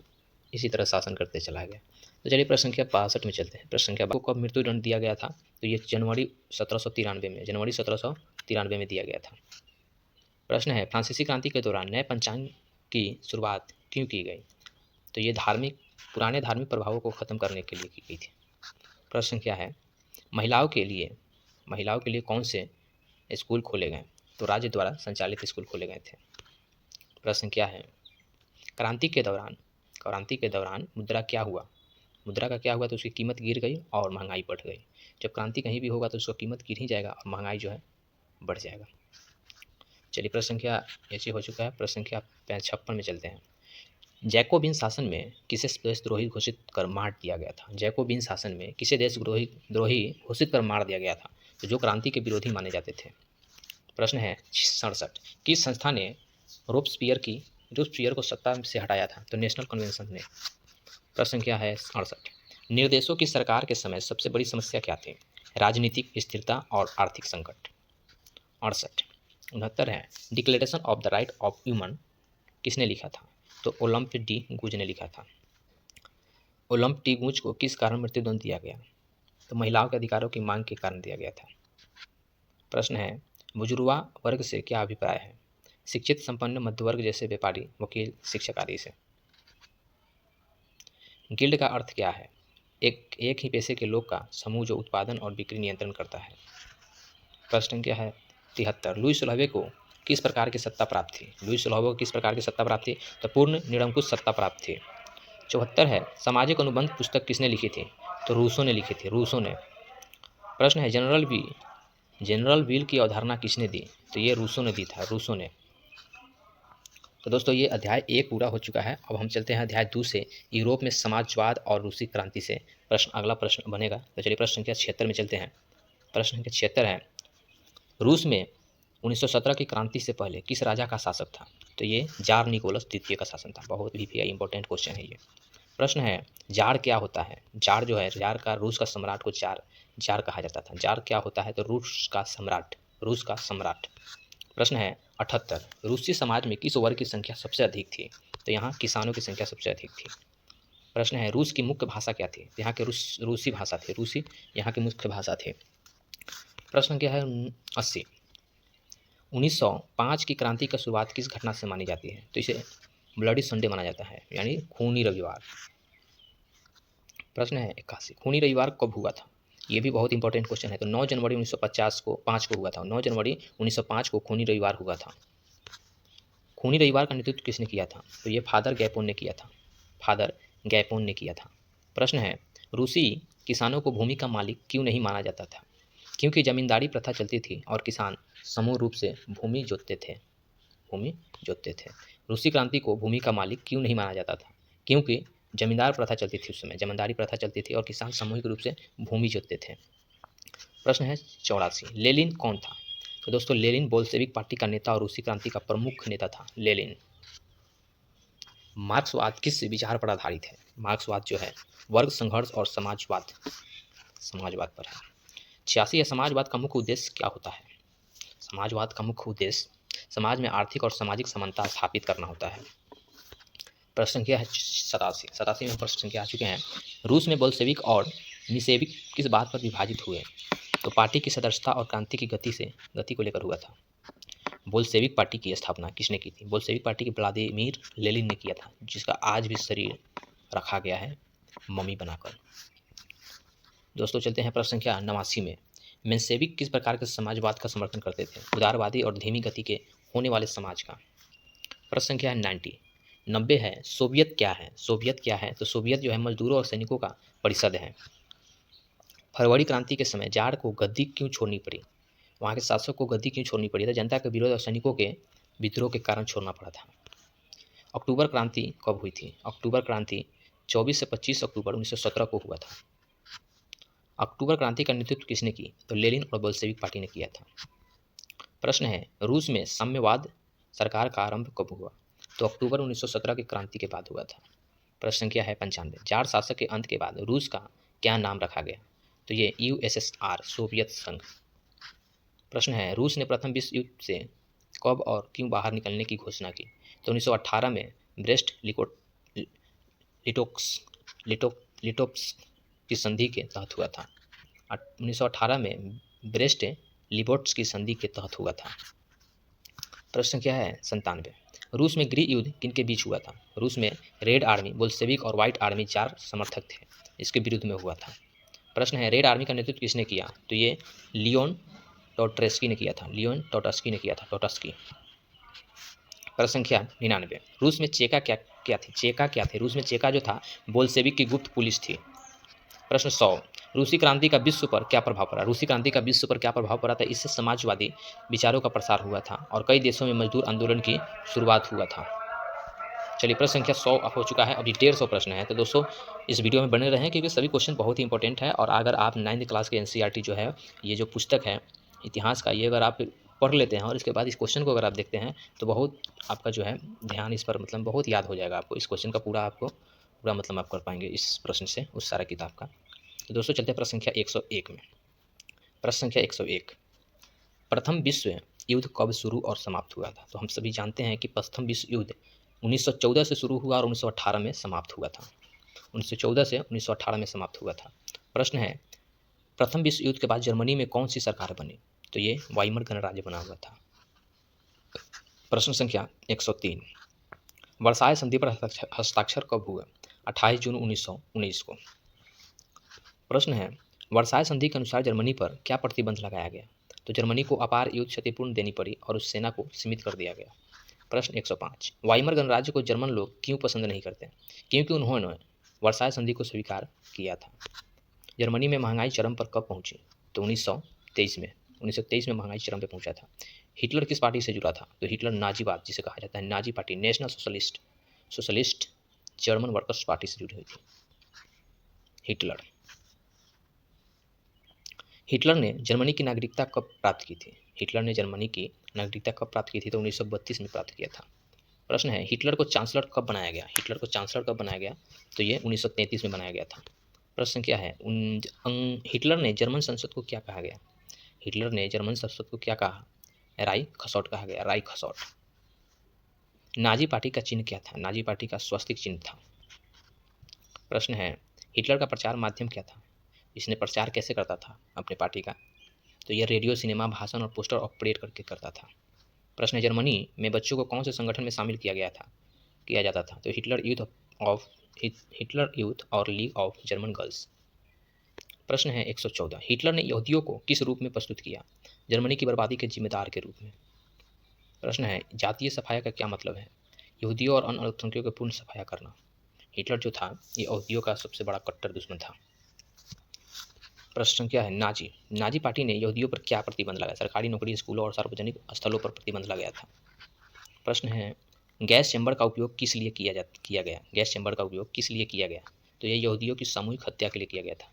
इसी तरह शासन करते चला गया। तो चलिए प्रश्न संख्या 62 में चलते हैं। प्रश्न संख्या को कब मृत्युदंड दिया गया था? तो ये जनवरी 1793 में दिया गया था। प्रश्न है, फ्रांसीसी क्रांति के दौरान नए पंचांग की शुरुआत क्यों की गई? तो ये पुराने धार्मिक प्रभावों को खत्म करने के लिए की गई थी। प्रश्न क्या है, महिलाओं के लिए कौन से स्कूल खोले गए? तो राज्य द्वारा संचालित स्कूल खोले गए थे। प्रश्न क्या है, क्रांति के दौरान मुद्रा क्या हुआ? मुद्रा का क्या हुआ? तो उसकी कीमत गिर गई और महंगाई बढ़ गई। जब क्रांति कहीं भी होगा तो उसका कीमत गिर ही जाएगा और महंगाई जो है बढ़ जाएगा। चलिए प्रश्न संख्या ऐसे हो चुका है। प्रश्न संख्या 56 में चलते हैं। जैकोबिन शासन में किसे देशद्रोही घोषित कर मार दिया गया था? जैकोबिन शासन में किसे देशद्रोही घोषित कर मार दिया गया था? तो जो क्रांति के विरोधी माने जाते थे। प्रश्न है 67, किस संस्था ने रोब्सपियर को सत्ता से हटाया था? तो नेशनल कन्वेंशन ने। प्रश्न क्या है 68, निर्देशों की सरकार के समय सबसे बड़ी समस्या क्या थी? राजनीतिक स्थिरता और आर्थिक संकट। 69 है, declaration of the right of human किसने लिखा था? तो ओलम्प डी गूज ने लिखा था। ओलम्प डी गूज को किस कारण मृत्युदंड दिया गया? तो महिलाओं के अधिकारों की मांग के कारण दिया गया था। प्रश्न है, बुजुर्गा वर्ग से क्या अभिप्राय है? शिक्षित, संपन्न, मध्य वर्ग जैसे व्यापारी, वकील, शिक्षक आदि से। गिल्ड का अर्थ क्या है? एक ही पेशे के लोग का समूह जो उत्पादन और बिक्री नियंत्रण करता है। प्रश्न क्या है 73, लुई सल्वावे को किस प्रकार की सत्ता प्राप्त थी? लुई सल्वावे को किस प्रकार की सत्ता प्राप्त थी? तो पूर्ण निरंकुश सत्ता प्राप्त थी। 74 है, सामाजिक अनुबंध पुस्तक किसने लिखी थी? तो रूसो ने लिखी थी, रूसो ने। प्रश्न है, जनरल व्हील की अवधारणा किसने दी? तो ये रूसो ने दी था, रूसो ने। तो दोस्तों ये अध्याय 1 पूरा हो चुका है। अब हम चलते हैं अध्याय 2 से, यूरोप में समाजवाद और रूसी क्रांति से प्रश्न, अगला प्रश्न बनेगा। तो चलिए प्रश्न संख्या 76 में चलते हैं। प्रश्न संख्या 76 है, रूस में 1917 की क्रांति से पहले किस राजा का शासक था? तो ये जार निकोलस द्वितीय का शासन था। बहुत ही इंपॉर्टेंट क्वेश्चन है ये। प्रश्न है, जार क्या होता है? जार जो है, जार का, रूस का सम्राट को जार कहा जाता था। जार क्या होता है? तो रूस का सम्राट। प्रश्न है 78, रूसी समाज में किस वर्ग की संख्या सबसे अधिक थी? तो यहाँ किसानों की संख्या सबसे अधिक थी। प्रश्न है, रूस की मुख्य भाषा क्या थी? यहाँ के रूसी भाषा थे, रूसी यहाँ की मुख्य भाषा थे। प्रश्न क्या है 80, 1905 की क्रांति का शुरुआत किस घटना से मानी जाती है? तो इसे ब्लडी संडे माना जाता है, यानी खूनी रविवार। प्रश्न है 81, खूनी रविवार कब हुआ था? ये भी बहुत इंपॉर्टेंट क्वेश्चन है। तो 9 जनवरी 1950 को 5 को हुआ था। 9 जनवरी 1905 को खूनी रविवार हुआ था। खूनी रविवार का नेतृत्व किसने किया था? तो ये फादर गैपोन ने किया था। प्रश्न है, रूसी किसानों को भूमि का मालिक क्यों नहीं माना जाता था? क्योंकि जमींदारी प्रथा चलती थी और किसान समूह रूप से भूमि जोतते थे। रूसी क्रांति को भूमि का मालिक क्यों नहीं माना जाता था? क्योंकि जमींदार प्रथा चलती थी, उस समय जमींदारी प्रथा चलती थी और किसान सामूहिक रूप से भूमि जोतते थे। प्रश्न है 84, लेनिन कौन था? तो दोस्तों लेनिन बोल्शेविक पार्टी का नेता और रूसी क्रांति का प्रमुख नेता था लेनिन। मार्क्सवाद किस विचार पर आधारित है? मार्क्सवाद जो है वर्ग संघर्ष और समाजवाद पर है। 86 है, समाजवाद का मुख्य उद्देश्य क्या होता है? समाजवाद का मुख्य उद्देश्य समाज में आर्थिक और सामाजिक समानता स्थापित करना होता है। प्रश्न संख्या है 87 में प्रश्न संख्या आ चुके हैं। रूस में बोल्शेविक और मिसेविक किस बात पर विभाजित हुए? तो पार्टी की सदस्यता और क्रांति की गति को लेकर हुआ था। बोल्शेविक पार्टी की स्थापना किसने की थी? बोल्शेविक पार्टी की व्लादिमीर लेनिन ने किया था, जिसका आज भी शरीर रखा गया है मम्मी बनाकर। दोस्तों चलते हैं प्रश्न संख्या 89 में। मेंशेविक किस प्रकार के समाजवाद का समर्थन करते थे? उदारवादी और धीमी गति के होने वाले समाज का। प्रश्न संख्या है 90 है, सोवियत क्या है? तो सोवियत जो है मजदूरों और सैनिकों का परिषद है। फरवरी क्रांति के समय जार को गद्दी क्यों छोड़नी पड़ी? वहाँ के शासक को गद्दी क्यों छोड़नी पड़ी? तो जनता के विरोध और सैनिकों के विद्रोह के कारण छोड़ना पड़ा था। अक्टूबर क्रांति कब हुई थी? अक्टूबर क्रांति 24 से 25 अक्टूबर 1917 को हुआ था। अक्टूबर क्रांति का नेतृत्व किसने की? तो लेनिन और बोल्शेविक पार्टी ने किया था। प्रश्न है, रूस में साम्यवाद सरकार का आरंभ कब हुआ? तो अक्टूबर 1917 की क्रांति के बाद हुआ था। प्रश्न संख्या है 95, जार शासक के अंत के बाद रूस का क्या नाम रखा गया? तो ये USSR, सोवियत संघ। प्रश्न है, रूस ने प्रथम विश्व युद्ध से कब और क्यों बाहर निकलने की घोषणा की? तो 1918 में ब्रेस्ट लिटोव्स्क की संधि के तहत हुआ था। 1918 में ब्रेस्ट लिटोव्स्क की संधि के तहत हुआ था। प्रश्न क्या है 97, रूस में गृह युद्ध किनके बीच हुआ था? रूस में रेड आर्मी, बोल्शेविक और व्हाइट आर्मी 4 समर्थक थे, इसके विरुद्ध में हुआ था। प्रश्न है, रेड आर्मी का नेतृत्व किसने किया? तो ये लियोन टॉटस्की ने किया था। प्रश्न संख्या 99, रूस में चेका क्या थे? रूस में चेका जो था बोल्शेविक की गुप्त पुलिस थी। प्रश्न 100, रूसी क्रांति का विश्व पर क्या प्रभाव पड़ा? था इससे समाजवादी विचारों का प्रसार हुआ था और कई देशों में मजदूर आंदोलन की शुरुआत हुआ था। चलिए प्रश्न संख्या 100 हो चुका है, अभी 150 प्रश्न है। तो दोस्तों इस वीडियो में बने रहें क्योंकि सभी क्वेश्चन बहुत ही इंपॉर्टेंट है। और अगर आप 9th क्लास के NCERT जो है, ये जो पुस्तक है इतिहास का, ये अगर आप पढ़ लेते हैं और इसके बाद इस क्वेश्चन को अगर आप देखते हैं तो बहुत आपका जो है ध्यान इस पर मतलब बहुत याद हो जाएगा आपको। इस क्वेश्चन का पूरा मतलब आप कर पाएंगे इस प्रश्न से उस सारा किताब का। तो दोस्तों चलते हैं प्रश्न संख्या 101 में। प्रश्न संख्या 101, प्रथम विश्व युद्ध कब शुरू और समाप्त हुआ था? तो हम सभी जानते हैं कि प्रथम विश्व युद्ध 1914 से शुरू हुआ और 1918 में समाप्त हुआ था। 1914 से 1918 में समाप्त हुआ था। प्रश्न है, प्रथम विश्व युद्ध के बाद जर्मनी में कौन सी सरकार बनी? तो ये वाइमर गणराज्य बना हुआ था। प्रश्न संख्या 103, वर्साय संधि पर हस्ताक्षर कब हुआ? 28 जून 1919 को। प्रश्न है, वर्साय संधि के अनुसार जर्मनी पर क्या प्रतिबंध लगाया गया? तो जर्मनी को अपार युद्ध क्षतिपूर्ण देनी पड़ी और उस सेना को सीमित कर दिया गया। प्रश्न 105, वाइमर गणराज्य को जर्मन लोग क्यों पसंद नहीं करते? क्योंकि उन्होंने वर्साय संधि को स्वीकार किया था। जर्मनी में महंगाई चरम पर कब पहुंची? तो 1923 में 1923 में महंगाई चरम पे पहुंचा था। हिटलर किस पार्टी से जुड़ा था? तो हिटलर नाजीवाद जिसे कहा जाता है, Nazi party, national socialist German workers party से जुड़ी हुई थी हिटलर। हिटलर ने जर्मनी की नागरिकता कब प्राप्त की थी? हिटलर ने जर्मनी की नागरिकता कब प्राप्त की थी? तो 1932 में प्राप्त किया था। प्रश्न है हिटलर को चांसलर कब बनाया गया? हिटलर को चांसलर कब बनाया गया? तो ये 1933 में बनाया गया था। प्रश्न क्या है हिटलर ने जर्मन संसद को क्या कहा गया? हिटलर ने जर्मन संसद को क्या कहा? राई खसौट कहा गया, राई खसौट। नाजी पार्टी का चिन्ह क्या था? नाजी पार्टी का स्वस्तिक चिन्ह था। प्रश्न है हिटलर का प्रचार माध्यम क्या था? इसने प्रचार कैसे करता था अपने पार्टी का? तो यह रेडियो, सिनेमा, भाषण और पोस्टर ऑपरेट करके करता था। प्रश्न है जर्मनी में बच्चों को कौन से संगठन में शामिल किया जाता था? तो हिटलर यूथ और लीग ऑफ जर्मन गर्ल्स। प्रश्न है 114, हिटलर ने यहूदियों को किस रूप में प्रस्तुत किया? जर्मनी की बर्बादी के जिम्मेदार के रूप में। प्रश्न है जातीय सफाया का क्या मतलब है? यहूदियों और अन्य अल्पसंख्यकों की पूर्ण सफाया करना। हिटलर जो था ये यहूदियों का सबसे बड़ा कट्टर दुश्मन था। प्रश्न क्या है नाजी पार्टी ने यहूदियों पर क्या प्रतिबंध लगाया? सरकारी नौकरी, स्कूलों और सार्वजनिक स्थलों पर प्रतिबंध लगाया था। प्रश्न है गैस चैम्बर का उपयोग किस लिए किया गया? गैस चैम्बर का उपयोग किस लिए किया गया? तो यह यहूदियों की सामूहिक हत्या के लिए किया गया था।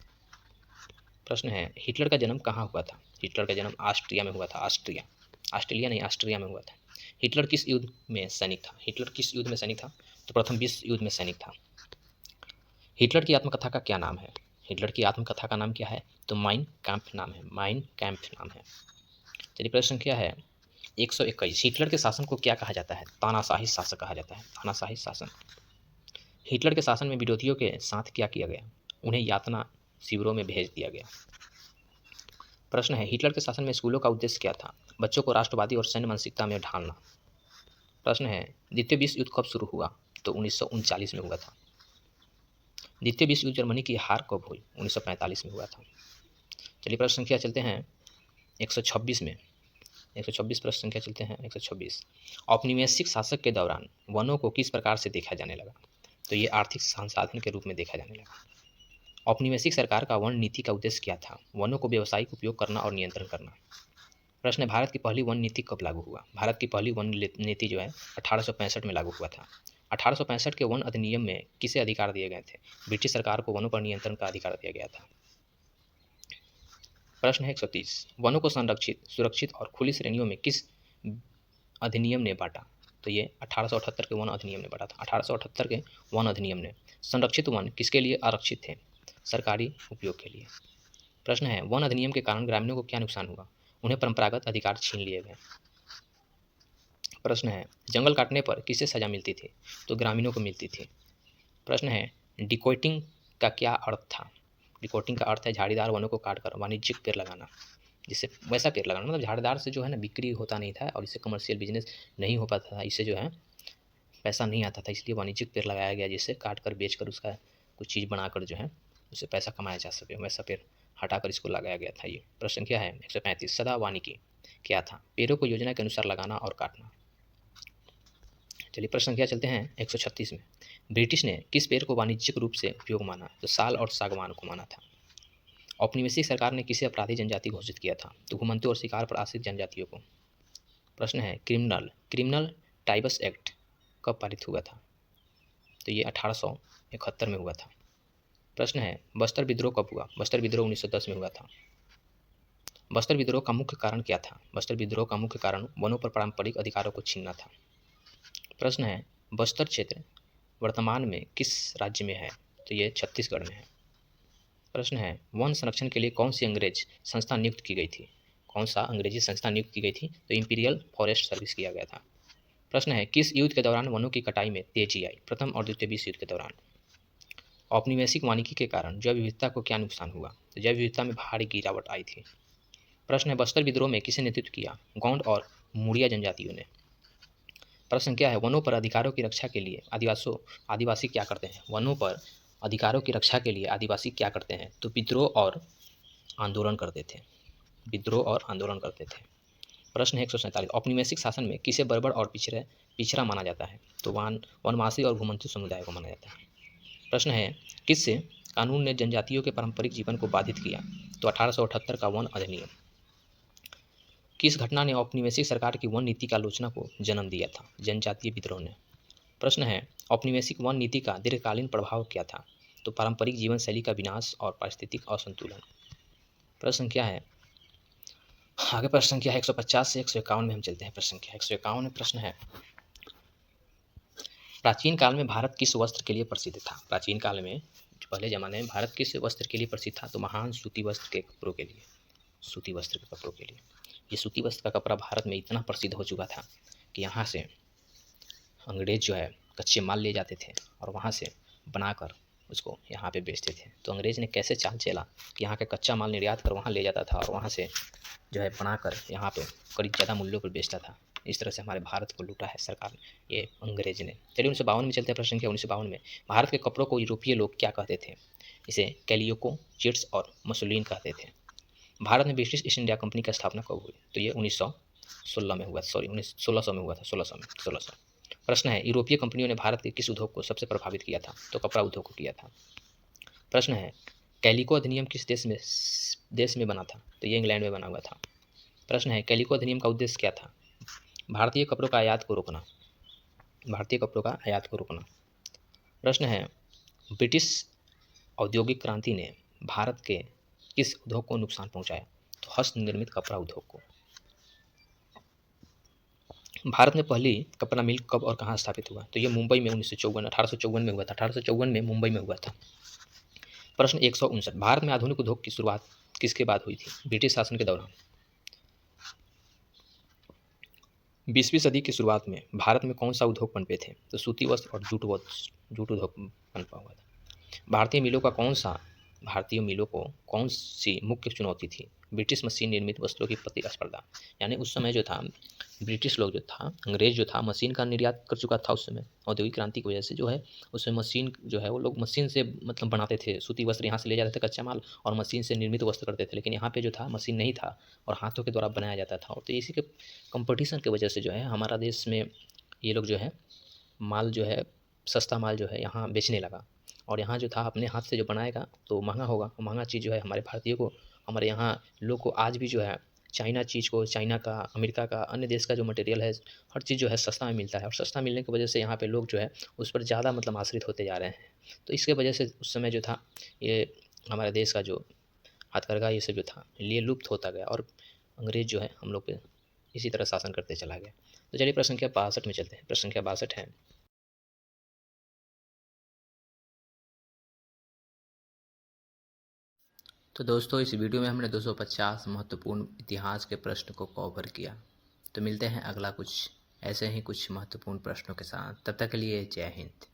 प्रश्न है हिटलर का जन्म कहाँ हुआ था? हिटलर का जन्म ऑस्ट्रिया में हुआ था। ऑस्ट्रेलिया नहीं, ऑस्ट्रिया में हुआ था। हिटलर किस युद्ध में सैनिक था? हिटलर किस युद्ध में सैनिक था? तो प्रथम विश्व युद्ध में सैनिक था। हिटलर की आत्मकथा का क्या नाम है? हिटलर की आत्मकथा का नाम क्या है? तो माइन कैंप नाम है, माइन कैंप नाम है। चलिए प्रश्न क्या है 121, हिटलर के शासन को क्या कहा जाता है? तानाशाही शासन कहा जाता है, तानाशाही शासन। हिटलर के शासन में विरोधियों के साथ क्या किया गया? उन्हें यातना शिविरों में भेज दिया गया। प्रश्न है हिटलर के शासन में स्कूलों का उद्देश्य क्या था? बच्चों को राष्ट्रवादी और सैन्य मानसिकता में ढालना। प्रश्न है द्वितीय विश्व युद्ध कब शुरू हुआ? तो 1939 में हुआ था। द्वितीय विश्व युद्ध जर्मनी की हार कब हुई? 1945 में हुआ था। चलिए प्रश्न संख्या चलते हैं 126 में। 126 प्रश्न संख्या चलते हैं 126, औपनिवेशिक शासक के दौरान वनों को किस प्रकार से देखा जाने लगा? तो ये आर्थिक संसाधन के रूप में देखा जाने लगा। औपनिवेशिक सरकार का वन नीति का उद्देश्य क्या था? वनों को व्यावसायिक उपयोग करना और नियंत्रण करना। प्रश्न है भारत की पहली वन नीति कब लागू हुआ? भारत की पहली वन नीति जो है 1865 में लागू हुआ था। 1865 के वन अधिनियम में किसे अधिकार दिए गए थे? ब्रिटिश सरकार को वनों पर नियंत्रण का अधिकार दिया गया था। प्रश्न है 130, वनों को संरक्षित, सुरक्षित और खुली श्रेणियों में किस अधिनियम ने बांटा? तो ये 1878 के वन अधिनियम ने बांटा था। 1878 के वन अधिनियम ने संरक्षित वन किसके लिए आरक्षित थे? सरकारी उपयोग के लिए। प्रश्न है वन अधिनियम के कारण ग्रामीणों को क्या नुकसान हुआ? उन्हें परंपरागत अधिकार छीन लिए गए। प्रश्न है जंगल काटने पर किसे सजा मिलती थी? तो ग्रामीणों को मिलती थी। प्रश्न है डिकोटिंग का क्या अर्थ था? डिकोटिंग का अर्थ है झाड़ीदार वनों को काटकर वाणिज्यिक पेड़ लगाना, जिससे वैसा पेड़ लगाना मतलब झाड़ीदार से जो है ना बिक्री होता नहीं था और इससे कमर्शियल बिजनेस नहीं हो पाता था, इससे जो है पैसा नहीं आता था, इसलिए वाणिज्यिक पेड़ लगाया गया जिससे काट कर बेच कर उसका कुछ चीज़ बनाकर जो है उससे पैसा कमाया जा सके, वैसा पेड़ हटाकर इसको लगाया गया था। ये प्रश्न क्या है 135, सदा वानिकी क्या था? पेड़ों को योजना के अनुसार लगाना और काटना। चलिए प्रश्न संख्या चलते हैं 136 में, ब्रिटिश ने किस पेड़ को वाणिज्यिक रूप से उपयोग माना? तो साल और सागवान को माना था। औपनिवेशिक सरकार ने किसे अपराधी जनजाति घोषित किया था? तो घुमंतु और शिकार पर आश्रित जनजातियों को। प्रश्न है क्रिमिनल टाइबस एक्ट कब पारित हुआ था? तो ये 1871 में हुआ था। प्रश्न है बस्तर विद्रोह कब हुआ? बस्तर विद्रोह 1910 में हुआ था। बस्तर विद्रोह का मुख्य कारण क्या था? बस्तर विद्रोह का मुख्य कारण वनों पर पारंपरिक अधिकारों को छीनना था। प्रश्न है बस्तर क्षेत्र वर्तमान में किस राज्य में है? तो ये छत्तीसगढ़ में है। प्रश्न है वन संरक्षण के लिए कौन सी अंग्रेज संस्था नियुक्त की गई थी? कौन सा अंग्रेजी संस्था नियुक्त की गई थी? तो इंपीरियल फॉरेस्ट सर्विस किया गया था। प्रश्न है किस युद्ध के दौरान वनों की कटाई में तेजी आई? प्रथम और द्वितीय विश्व युद्ध के दौरान। औपनिवेशिक वानिकी के कारण जैव विविधता को क्या नुकसान हुआ? तो जैव विविधता में भारी गिरावट आई थी। प्रश्न है बस्तर विद्रोह में किसे नेतृत्व किया? गौंड और मुड़िया जनजातियों ने। प्रश्न क्या है वनों पर अधिकारों की रक्षा के लिए आदिवासी क्या करते हैं? वनों पर अधिकारों की रक्षा के लिए आदिवासी क्या करते हैं? तो विद्रोह और आंदोलन करते थे। प्रश्न है 147, औपनिवेशिक शासन में किसे बर्बर और पिछड़ा माना जाता है? तो वनवासी और घुमंतु समुदाय को माना जाता है। प्रश्न है किस कानून ने जनजातियों के पारंपरिक जीवन को बाधित किया? तो 1878 का वन अधिनियम। किस घटना ने औपनिवेशिक सरकार की वन नीति की आलोचना को जन्म दिया था? जनजातीय विद्रोह ने। प्रश्न है, औपनिवेशिक वन नीति का दीर्घकालीन प्रभाव क्या था? तो पारंपरिक जीवन शैली का विनाश और पारिस्थितिक असंतुलन। प्रश्न क्या है? आगे प्रश्न संख्या 150 से 151 में हम चलते हैं। प्रश्न संख्या 151 में प्रश्न है, प्राचीन काल में भारत किस वस्त्र के लिए प्रसिद्ध था? प्राचीन काल में पहले जमाने में भारत किस वस्त्र के लिए प्रसिद्ध था? तो महान सूती वस्त्र के कपड़ों के लिए। सूती वस्त्र के कपड़ों के लिए। ये सूती वस्त्र का कपड़ा भारत में इतना प्रसिद्ध हो चुका था कि यहाँ से अंग्रेज जो है कच्चे माल ले जाते थे और वहाँ से बनाकर उसको यहाँ पे बेचते थे। तो अंग्रेज ने कैसे चाल चला कि यहाँ का कच्चा माल निर्यात कर वहाँ ले जाता था और वहाँ से जो है बनाकर यहाँ पे करीब ज़्यादा मूल्यों पर बेचता था। इस तरह से हमारे भारत को लूटा है सरकार ने, ये अंग्रेज ने। चलिए 1952 में चलते हैं। प्रश्न संख्या 1952 में, भारत के कपड़ों को यूरोपीय लोग क्या कहते थे? इसे कैलियोको, चिट्स और मसलिन कहते थे। भारत में ब्रिटिश ईस्ट इंडिया कंपनी की स्थापना कब हुई? तो ये 1600 में हुआ, सॉरी 1600 में हुआ था, 1600। प्रश्न है, यूरोपीय कंपनियों ने भारत के किस उद्योग को सबसे प्रभावित किया था? तो कपड़ा उद्योग को किया था। प्रश्न है, कैलिको अधिनियम किस देश में बना था? तो ये इंग्लैंड में बना हुआ था। प्रश्न है, कैलिको अधिनियम का उद्देश्य क्या था? भारतीय कपड़ों का आयात को रोकना। भारतीय कपड़ों का आयात को रोकना। प्रश्न है, ब्रिटिश औद्योगिक क्रांति ने भारत के किस उद्योग को नुकसान पहुंचाया? तो हस्त निर्मित कपड़ा उद्योग को। भारत में पहली कपड़ा मिल कब और कहाँ स्थापित हुआ? तो ये मुंबई में 1854 में हुआ था। 1854 में मुंबई में हुआ था। प्रश्न 159, भारत में आधुनिक उद्योग की शुरुआत किसके बाद हुई थी? ब्रिटिश शासन के दौरान। 20वीं सदी की शुरुआत में भारत में कौन सा उद्योग पनपे थे? तो सूती वस्त्र और जूट उद्योग पनपा हुआ था। भारतीय मिलों को कौन सी मुख्य चुनौती थी? ब्रिटिश मशीन निर्मित वस्त्रों की प्रतिस्पर्धा। यानी उस समय जो था ब्रिटिश लोग जो था, अंग्रेज जो था, मशीन का निर्यात कर चुका था उस समय। औद्योगिक क्रांति की वजह से जो है उसमें मशीन जो है वो लोग मशीन से मतलब बनाते थे। सूती वस्त्र यहाँ से ले जाते थे कच्चा माल और मशीन से निर्मित वस्त्र करते थे। लेकिन यहाँ पे जो था मशीन नहीं था और हाथों के द्वारा बनाया जाता था। तो इसी के कंपटीशन की वजह से जो है हमारा देश में ये लोग जो है माल जो है सस्ता माल जो है यहाँ बेचने लगा। और यहाँ जो था अपने हाथ से जो बनाएगा तो महंगा होगा। महंगा चीज़ जो है हमारे भारतीय को, हमारे यहाँ लोग को आज भी जो है चाइना चीज़ को, चाइना का, अमेरिका का, अन्य देश का जो मटेरियल है हर चीज़ जो है सस्ता में मिलता है। और सस्ता मिलने की वजह से यहाँ पे लोग जो है उस पर ज़्यादा मतलब आश्रित होते जा रहे हैं। तो इसके वजह से उस समय जो था ये हमारे देश का जो हथकरघा ये सब जो था ये लुप्त होता गया और अंग्रेज जो है हम लोग पे इसी तरह शासन करते चला गया। तो चलिए प्रश्न संख्या 62 में चलते हैं। प्रश्न संख्या 62 है, तो दोस्तों इस वीडियो में हमने 250 महत्वपूर्ण इतिहास के प्रश्न को कवर किया। तो मिलते हैं अगला कुछ ऐसे ही कुछ महत्वपूर्ण प्रश्नों के साथ। तब तक के लिए जय हिंद।